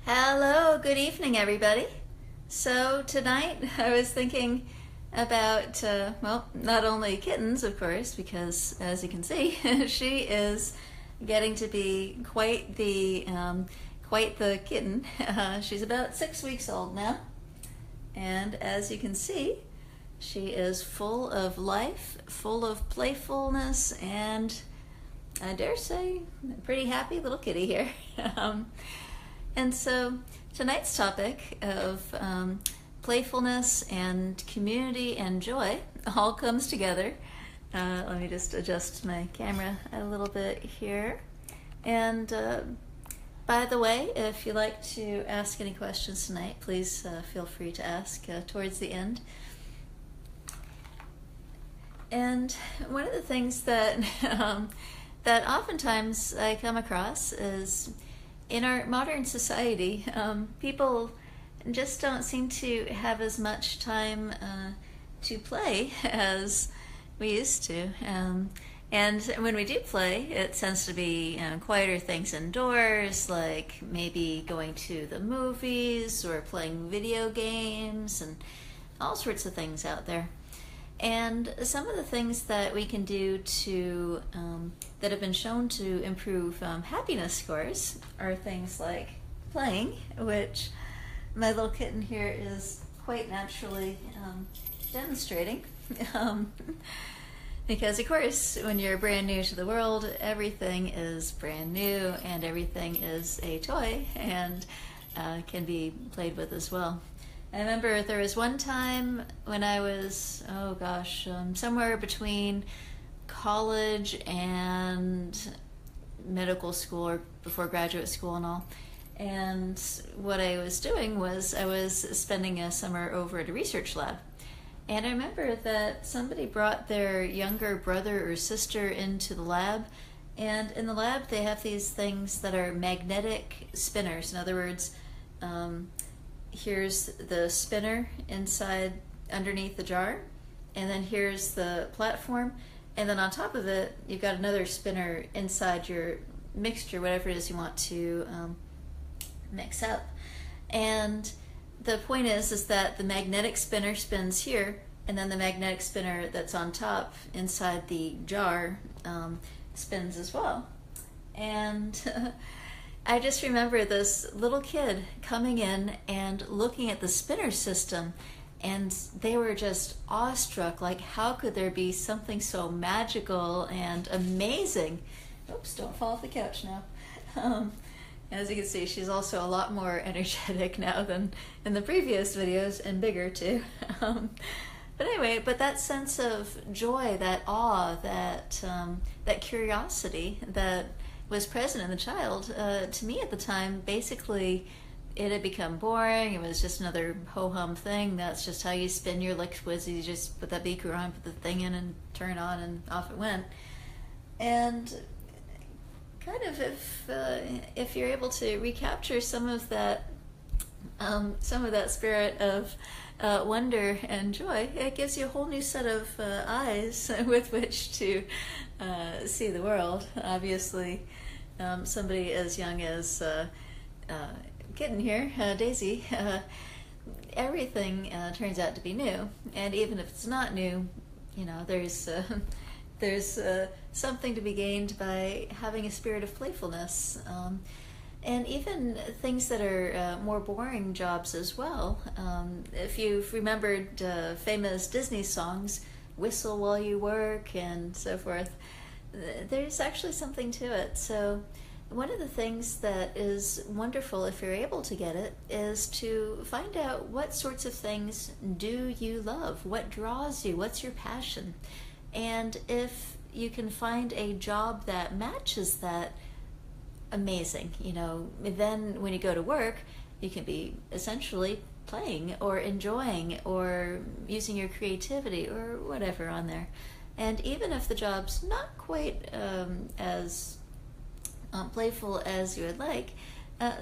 Hello, good evening, everybody. So, tonight I was thinking about, well, not only kittens, of course, because as you can see, she is getting to be quite the kitten. She's about 6 weeks old now, and as you can see, she is full of life, full of playfulness, and I dare say, a pretty happy little kitty here. And so tonight's topic of playfulness and community and joy all comes together. Let me just adjust my camera a little bit here. And by the way, if you'd like to ask any questions tonight, please feel free to ask towards the end. And one of the things that that oftentimes I come across is in our modern society, people just don't seem to have as much time to play as we used to. And when we do play, it tends to be quieter things indoors, like maybe going to the movies or playing video games and all sorts of things out there. And some of the things that we can do to that have been shown to improve happiness scores are things like playing, which my little kitten here is quite naturally demonstrating. Because of course, when you're brand new to the world, everything is brand new and everything is a toy and can be played with as well. I remember there was one time when I was, somewhere between college and medical school or before graduate school and all. And what I was doing was I was spending a summer over at a research lab. And I remember that somebody brought their younger brother or sister into the lab. And in the lab, they have these things that are magnetic spinners. In other words, here's the spinner underneath the jar, and then here's the platform, and then on top of it you've got another spinner inside your mixture, whatever it is you want to mix up. And the point is that the magnetic spinner spins here, and then the magnetic spinner that's on top inside the jar spins as well. And I just remember this little kid coming in and looking at the spinner system, and they were just awestruck, like how could there be something so magical and amazing? Oops, don't fall off the couch now. As you can see, she's also a lot more energetic now than in the previous videos, and bigger too. But anyway, that sense of joy, that awe, that curiosity that was present in the child, to me at the time, basically it had become boring. It was just another ho-hum thing. That's just how you spin your liquids. You just put that beaker on, put the thing in, and turn on, and off it went. And kind of if you're able to recapture some of that spirit of wonder and joy, it gives you a whole new set of eyes with which to see the world. Obviously, somebody as young as kitten here, Daisy, everything turns out to be new. And even if it's not new, there's something to be gained by having a spirit of playfulness. And even things that are more boring jobs as well. If you've remembered famous Disney songs, Whistle While You Work and so forth, there's actually something to it. So one of the things that is wonderful, if you're able to get it, is to find out what sorts of things do you love, what draws you, what's your passion. And if you can find a job that matches that, amazing. Then when you go to work, you can be essentially playing or enjoying or using your creativity or whatever on there. And even if the job's not quite as playful as you would like,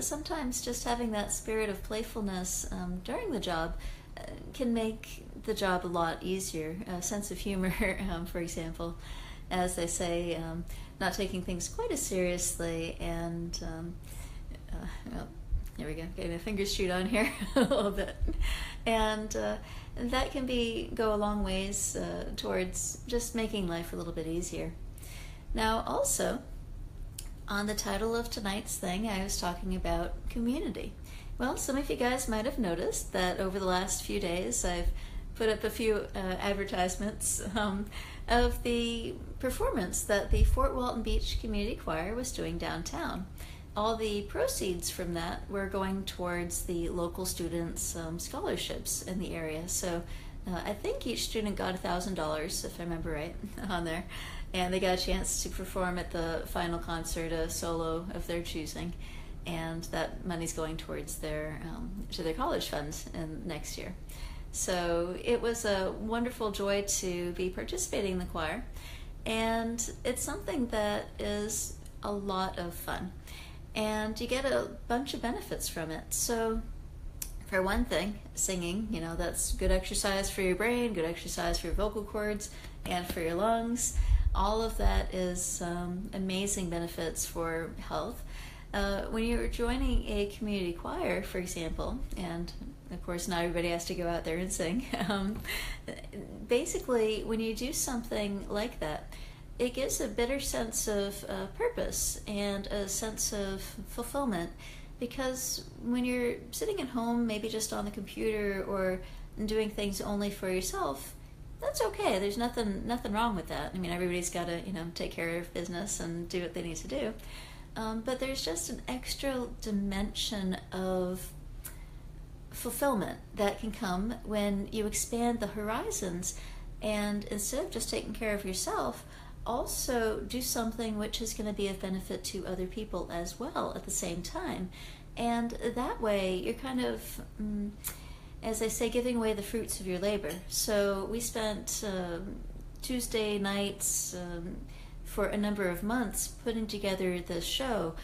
sometimes just having that spirit of playfulness during the job can make the job a lot easier. A sense of humor, for example, as they say, not taking things quite as seriously, and There we go, getting the fingers chewed on here a little bit. And that can go a long ways towards just making life a little bit easier. Now also, on the title of tonight's thing, I was talking about community. Well, some of you guys might have noticed that over the last few days I've put up a few advertisements of the performance that the Fort Walton Beach Community Choir was doing downtown. All the proceeds from that were going towards the local students' scholarships in the area. So I think each student got $1,000, if I remember right, on there. And they got a chance to perform at the final concert, a solo of their choosing. And that money's going towards their college funds in next year. So it was a wonderful joy to be participating in the choir. And it's something that is a lot of fun. And you get a bunch of benefits from it. So for one thing, singing, that's good exercise for your brain, good exercise for your vocal cords, and for your lungs. All of that is amazing benefits for health. When you're joining a community choir, for example, and of course not everybody has to go out there and sing, basically when you do something like that, it gives a better sense of purpose and a sense of fulfillment, because when you're sitting at home, maybe just on the computer or doing things only for yourself, that's okay. There's nothing wrong with that. I mean, everybody's got to take care of business and do what they need to do. But there's just an extra dimension of fulfillment that can come when you expand the horizons, and instead of just taking care of yourself, also do something which is going to be of benefit to other people as well at the same time. And that way you're kind of, as I say, giving away the fruits of your labor. So we spent Tuesday nights for a number of months putting together this show,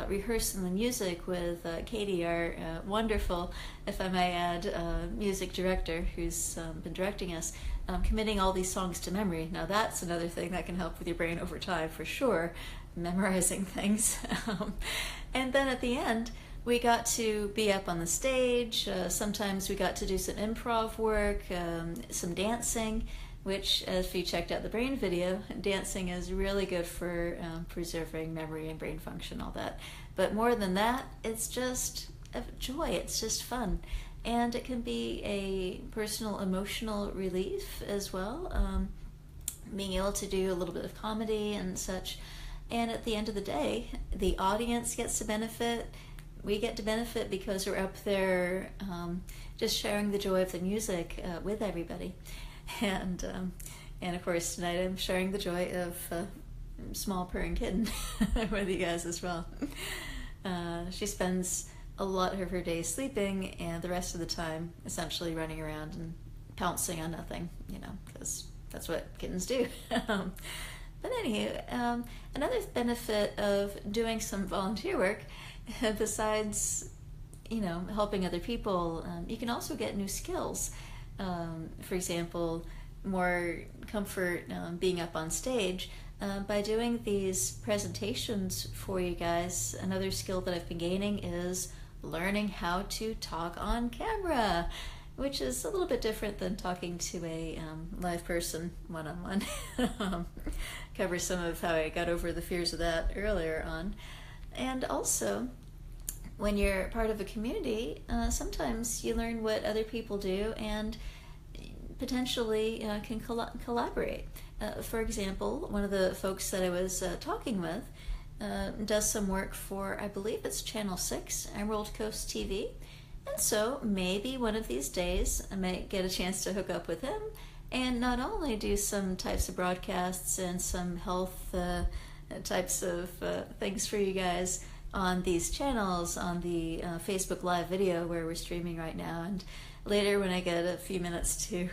rehearsing the music with Katie, our wonderful, if I may add, music director who's been directing us, committing all these songs to memory. Now that's another thing that can help with your brain over time for sure, memorizing things. And then at the end, we got to be up on the stage. Sometimes we got to do some improv work, some dancing, which, if you checked out the brain video, dancing is really good for preserving memory and brain function, all that. But more than that, it's just a joy. It's just fun. And it can be a personal emotional relief as well, being able to do a little bit of comedy and such. And at the end of the day, the audience gets to benefit. We get to benefit because we're up there just sharing the joy of the music with everybody. And of course tonight I'm sharing the joy of small purring kitten with you guys as well. She spends a lot of her day sleeping and the rest of the time essentially running around and pouncing on nothing, because that's what kittens do. But anywho, another benefit of doing some volunteer work, besides helping other people, you can also get new skills. For example, more comfort being up on stage. By doing these presentations for you guys, another skill that I've been gaining is learning how to talk on camera, which is a little bit different than talking to a live person one-on-one. Cover some of how I got over the fears of that earlier on. And also, when you're part of a community, sometimes you learn what other people do and potentially can collaborate. For example, one of the folks that I was talking with does some work for, I believe it's Channel 6, Emerald Coast TV. And so maybe one of these days I might get a chance to hook up with him and not only do some types of broadcasts and some health types of things for you guys on these channels, on the Facebook Live video where we're streaming right now, and later when I get a few minutes to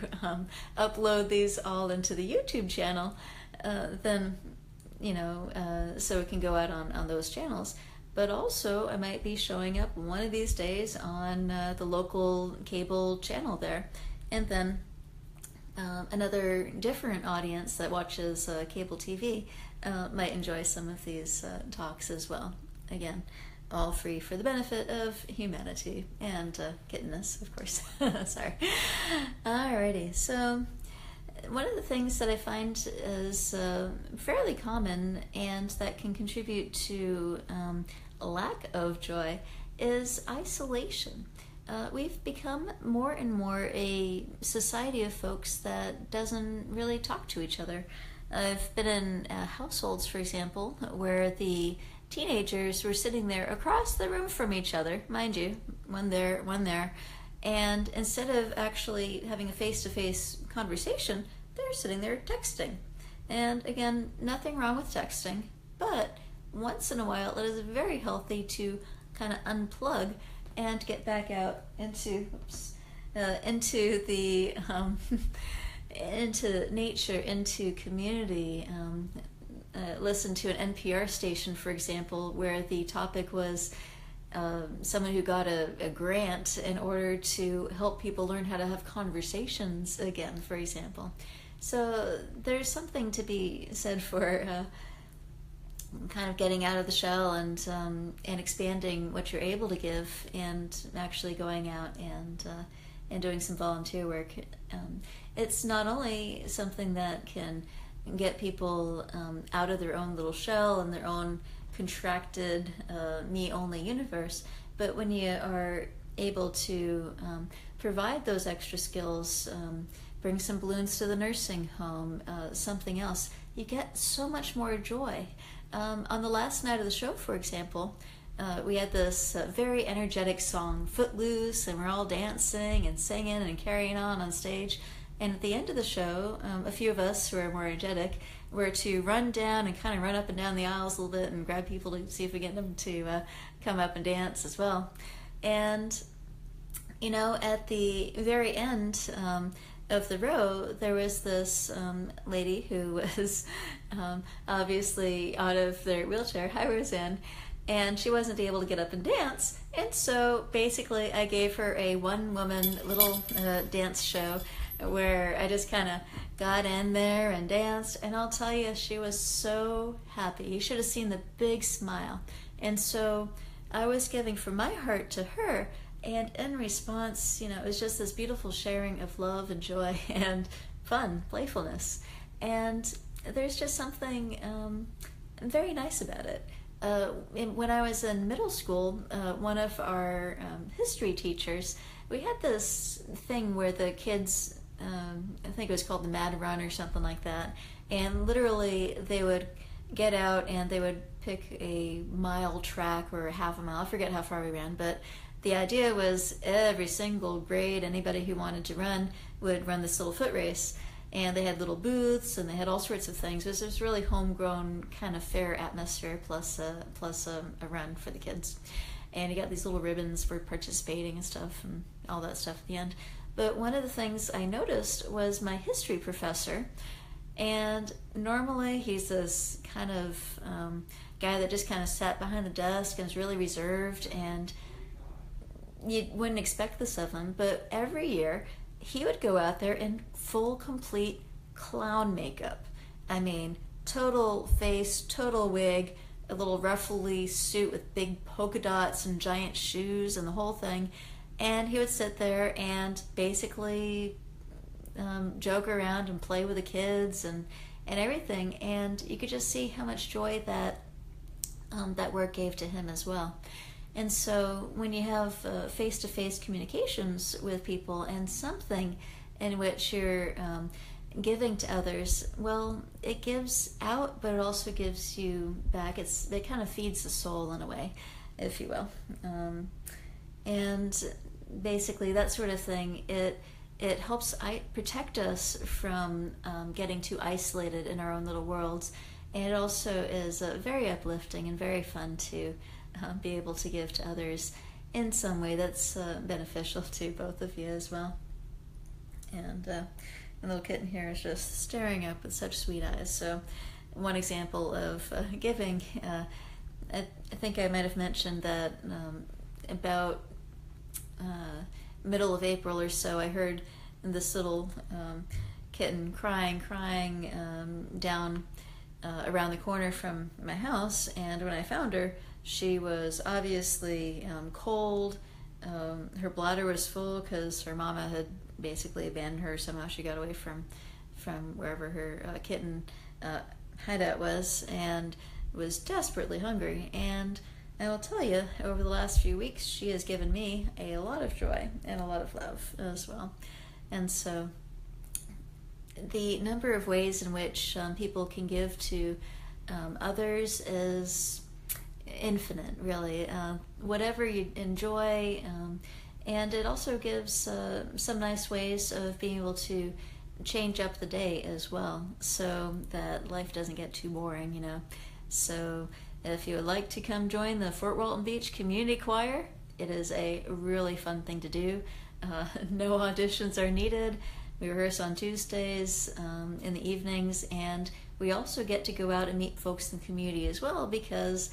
upload these all into the YouTube channel, then so it can go out on those channels. But also I might be showing up one of these days on the local cable channel there, and then another different audience that watches cable TV might enjoy some of these talks as well. Again, all free for the benefit of humanity and kittenness, of course. Sorry. Alrighty, so one of the things that I find is fairly common and that can contribute to a lack of joy is isolation. We've become more and more a society of folks that doesn't really talk to each other. I've been in households, for example, where the teenagers were sitting there across the room from each other, mind you, one there, and instead of actually having a face-to-face conversation, they're sitting there texting. And again, nothing wrong with texting, but once in a while it is very healthy to kind of unplug and get back out into the into nature, into community. Listen to an NPR station, for example, where the topic was someone who got a grant in order to help people learn how to have conversations again, for example. So there's something to be said for kind of getting out of the shell and expanding what you're able to give, and actually going out and doing some volunteer work. It's not only something that can get people out of their own little shell and their own contracted me-only universe, but when you are able to provide those extra skills, bring some balloons to the nursing home, something else, you get so much more joy. On the last night of the show, for example, we had this very energetic song, Footloose, and we're all dancing and singing and carrying on stage. And at the end of the show, a few of us who are more energetic were to run down and kind of run up and down the aisles a little bit and grab people to see if we get them to come up and dance as well. And, you know, at the very end of the row, there was this lady who was obviously out of their wheelchair. Hi, Roseanne. And she wasn't able to get up and dance. And so basically I gave her a one-woman little dance show where I just kind of got in there and danced. And I'll tell you, she was so happy. You should have seen the big smile. And so I was giving from my heart to her. And in response, you know, it was just this beautiful sharing of love and joy and fun, playfulness. And there's just something very nice about it. When I was in middle school, one of our history teachers, we had this thing where the kids, I think it was called the Mad Run or something like that, and literally they would get out and they would pick a mile track or a half a mile. I forget how far we ran, but the idea was every single grade, anybody who wanted to run would run this little foot race. And they had little booths, and they had all sorts of things. It was this really homegrown kind of fair atmosphere, plus a run for the kids. And you got these little ribbons for participating and stuff, and all that stuff at the end. But one of the things I noticed was my history professor, and normally he's this kind of guy that just kind of sat behind the desk and was really reserved, and you wouldn't expect this of him, but every year he would go out there in full, complete clown makeup. I mean, total face, total wig, a little ruffly suit with big polka dots and giant shoes and the whole thing. And he would sit there and basically joke around and play with the kids and everything. And you could just see how much joy that that work gave to him as well. And so when you have face-to-face communications with people and something in which you're giving to others, well, it gives out, but it also gives you back. It kind of feeds the soul in a way, if you will. And basically that sort of thing, it helps protect us from getting too isolated in our own little worlds. And it also is very uplifting and very fun to be able to give to others in some way that's beneficial to both of you as well. And the little kitten here is just staring up with such sweet eyes. So one example of giving, I think I might have mentioned that about middle of April or so, I heard this little kitten crying down around the corner from my house, and when I found her, She was obviously cold. Her bladder was full because her mama had basically abandoned her. Somehow she got away from wherever her kitten hideout was, and was desperately hungry. And I will tell you, over the last few weeks, she has given me a lot of joy and a lot of love as well. And so the number of ways in which people can give to others is infinite, really. Whatever you enjoy, and it also gives some nice ways of being able to change up the day as well, so that life doesn't get too boring, you know. So if you would like to come join the Fort Walton Beach Community Choir, it is a really fun thing to do. No auditions are needed. We rehearse on Tuesdays in the evenings, and we also get to go out and meet folks in the community as well, because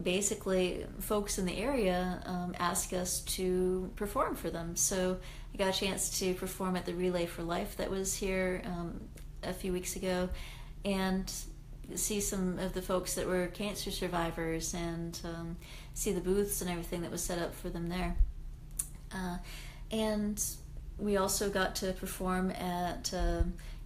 basically folks in the area ask us to perform for them. So I got a chance to perform at the Relay for Life that was here a few weeks ago, and see some of the folks that were cancer survivors, and see the booths and everything that was set up for them there. And we also got to perform at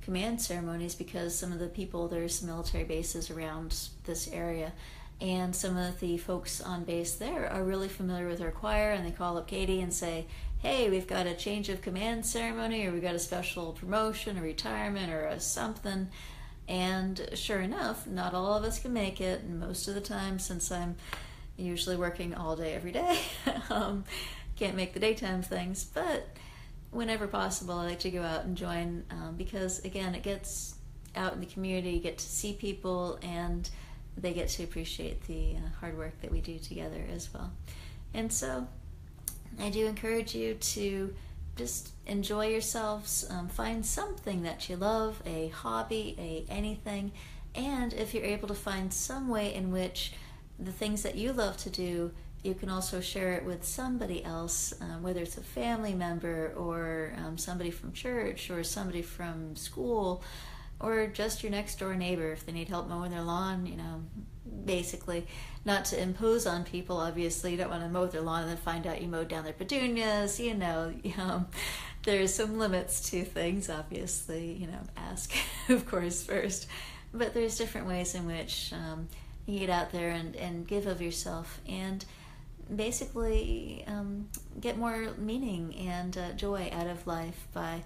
command ceremonies, because some of the people, there's some military bases around this area, and some of the folks on base there are really familiar with our choir, and they call up Katie and say, hey, we've got a change of command ceremony, or we've got a special promotion, or retirement, or a something. And sure enough, not all of us can make it, and most of the time, since I'm usually working all day every day, can't make the daytime things, but whenever possible, I like to go out and join, because again, it gets out in the community, you get to see people, and they get to appreciate the hard work that we do together as well. And so I do encourage you to just enjoy yourselves, find something that you love, a hobby, anything, and if you're able to find some way in which the things that you love to do, you can also share it with somebody else, whether it's a family member, or somebody from church, or somebody from school, or just your next door neighbor if they need help mowing their lawn, you know. Basically, not to impose on people, obviously. You don't want to mow their lawn and then find out you mowed down their petunias, you know. There's some limits to things, obviously, you know, ask, of course, first. But there's different ways in which you get out there and give of yourself, and basically get more meaning and joy out of life by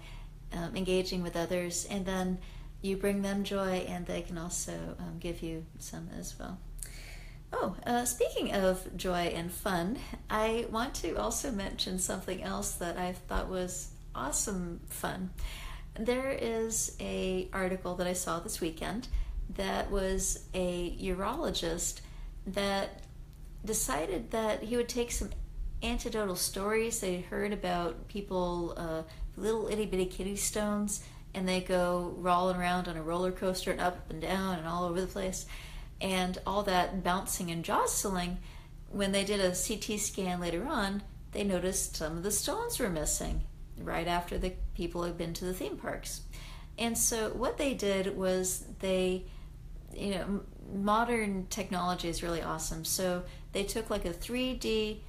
engaging with others, and then you bring them joy, and they can also give you some as well. Oh, speaking of joy and fun, I want to also mention something else that I thought was awesome fun. There is a article that I saw this weekend that was a urologist that decided that he would take some anecdotal stories they heard about people, little itty bitty kidney stones, and they go rolling around on a roller coaster and up and down and all over the place, and all that bouncing and jostling. When they did a CT scan later on, they noticed some of the stones were missing right after the people had been to the theme parks. And so what they did was they, you know, modern technology is really awesome. So they took like a 3D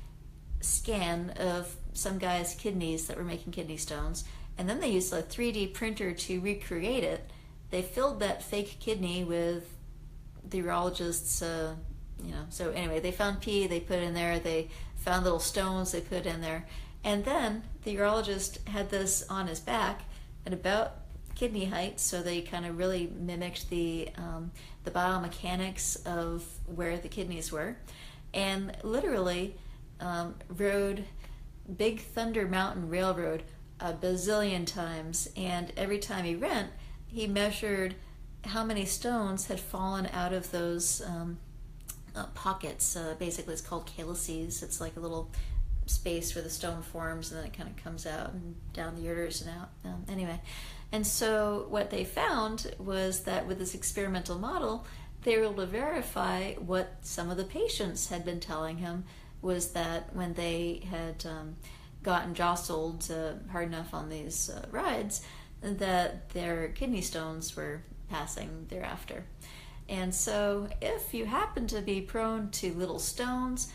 scan of some guy's kidneys that were making kidney stones, and then they used a 3D printer to recreate it. They filled that fake kidney with the urologist's, so anyway, they found pee, they put it in there, they found little stones, they put it in there, and then the urologist had this on his back at about kidney height, so they kind of really mimicked the biomechanics of where the kidneys were, and literally rode Big Thunder Mountain Railroad a bazillion times, and every time he went, he measured how many stones had fallen out of those pockets. Basically, it's called calyces. It's like a little space where the stone forms, and then it kind of comes out and down the uterus and out. Anyway, and so what they found was that with this experimental model, they were able to verify what some of the patients had been telling him, was that when they had gotten jostled hard enough on these rides, that their kidney stones were passing thereafter. And so if you happen to be prone to little stones,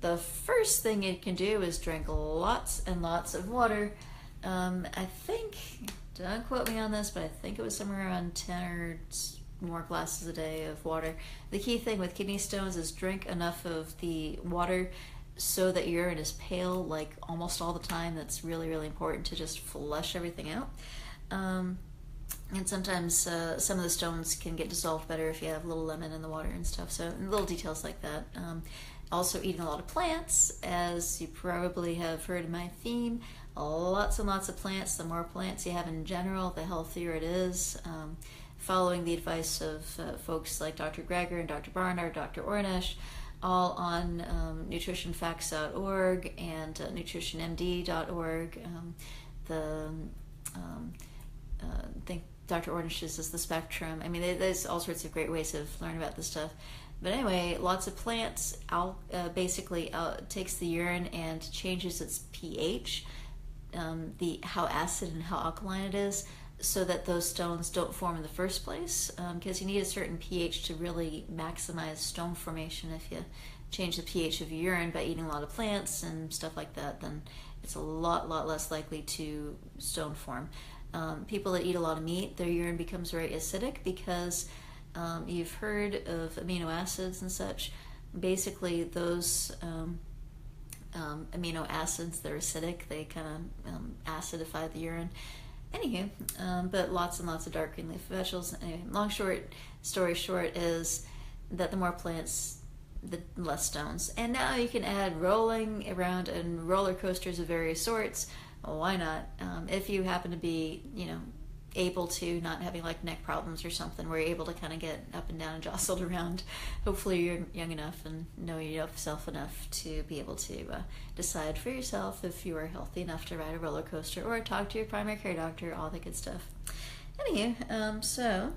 the first thing you can do is drink lots and lots of water. I think, don't quote me on this, but I think it was somewhere around 10 or more glasses a day of water. The key thing with kidney stones is drink enough of the water so that your urine is pale like almost all the time. That's really, really important to just flush everything out. And sometimes some of the stones can get dissolved better if you have a little lemon in the water and stuff. So little details like that. Also eating a lot of plants, as you probably have heard in my theme. Lots and lots of plants. The more plants you have in general, the healthier it is. Following the advice of folks like Dr. Greger and Dr. Barnard, Dr. Ornish, all on nutritionfacts.org and nutritionmd.org. I think Dr. Ornish's is the Spectrum. I mean, there's all sorts of great ways of learning about this stuff. But anyway, lots of plants basically takes the urine and changes its pH, how acid and how alkaline it is, so that those stones don't form in the first place, because you need a certain pH to really maximize stone formation. If you change the pH of your urine by eating a lot of plants and stuff like that, then it's a lot less likely to stone form. People that eat a lot of meat, their urine becomes very acidic because you've heard of amino acids and such. Basically, those amino acids, they're acidic. They kind of acidify the urine. Anywho, but lots and lots of dark green leafy vegetables. Anyway, story short is that the more plants, the less stones. And now you can add rolling around and roller coasters of various sorts. Well, why not? If you happen to be, able to, not having like neck problems or something, where you're able to kind of get up and down and jostled around. Hopefully you're young enough and know yourself enough to be able to decide for yourself if you are healthy enough to ride a roller coaster or talk to your primary care doctor, all the good stuff. Anywho, so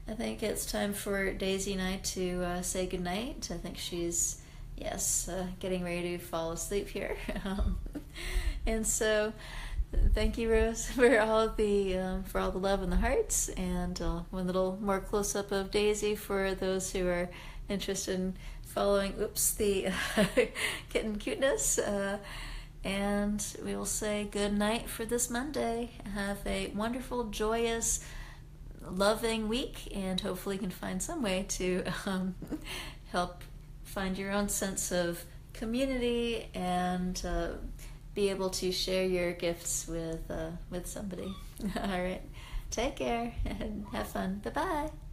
I think it's time for Daisy and I to say goodnight. I think she's, getting ready to fall asleep here. And so thank you, Rose, for all the love and the hearts, and one little more close up of Daisy for those who are interested in following. The kitten cuteness. And we will say good night for this Monday. Have a wonderful, joyous, loving week, and hopefully you can find some way to help find your own sense of community and be able to share your gifts with somebody. All right, take care and have fun. Bye-bye.